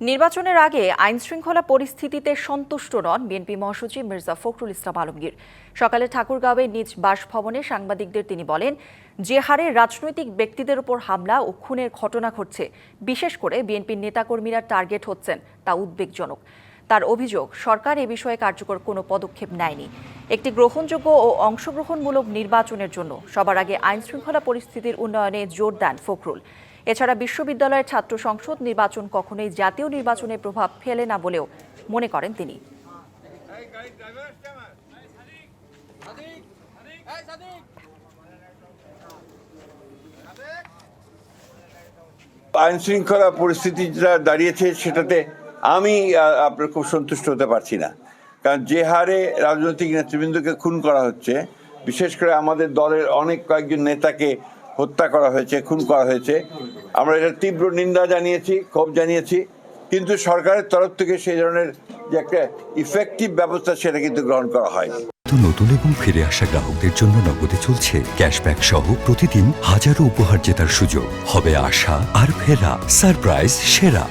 নির্বাচনের আগে আইনশৃঙ্খলা পরিস্থিতিতে সন্তুষ্ট নন বিএনপি মহাসচিব মির্জা ফখরুল ইসলাম আলমগীর। সকালে ঠাকুরগাঁওয়ে নিজ বাসভবনে সাংবাদিকদের তিনি বলেন, যে হারে রাজনৈতিক ব্যক্তিদের উপর হামলা ও খুনের ঘটনা ঘটছে, বিশেষ করে বিএনপির নেতাকর্মীরা টার্গেট হচ্ছেন, তা উদ্বেগজনক। তার অভিযোগ, সরকার এ বিষয়ে কার্যকর কোনো পদক্ষেপ নেয়নি। একটি গ্রহণযোগ্য ও অংশগ্রহণমূলক নির্বাচনের জন্য সবার আগে আইনশৃঙ্খলা পরিস্থিতির উন্নয়নে জোর দেন ফখরুল। এছাড়া বিশ্ববিদ্যালয়ের ছাত্র সংসদ নির্বাচন কখনোই জাতীয় নির্বাচনে প্রভাব ফেলে না বলেও মনে করেন তিনি। আইন শৃঙ্খলা পরিস্থিতি যেটা দাঁড়িয়েছে সেটাতে আমি আপনার খুব সন্তুষ্ট হতে পারছি না। কারণ যে হারে রাজনৈতিক নেতৃবৃন্দকে খুন করা হচ্ছে, বিশেষ করে আমাদের দলের অনেক কয়েকজন নেতাকে হত্যা করা হয়েছে, খুন করা হয়েছে, আমরা এটা তীব্র নিন্দা জানিয়েছি, ক্ষোভ জানিয়েছি। কিন্তু সরকারের তরফ থেকে সেই ধরনের যে একটা ইফেক্টিভ ব্যবস্থা সেটা কিন্তু গ্রহণ করা হয়নি। নতুন এবং ফিরে আসা গ্রাহকদের জন্য নগদে চলছে ক্যাশব্যাক সহ প্রতিদিন হাজারো উপহার জেতার সুযোগ। হবে আশা আর ফেরা, সারপ্রাইজ সেরা।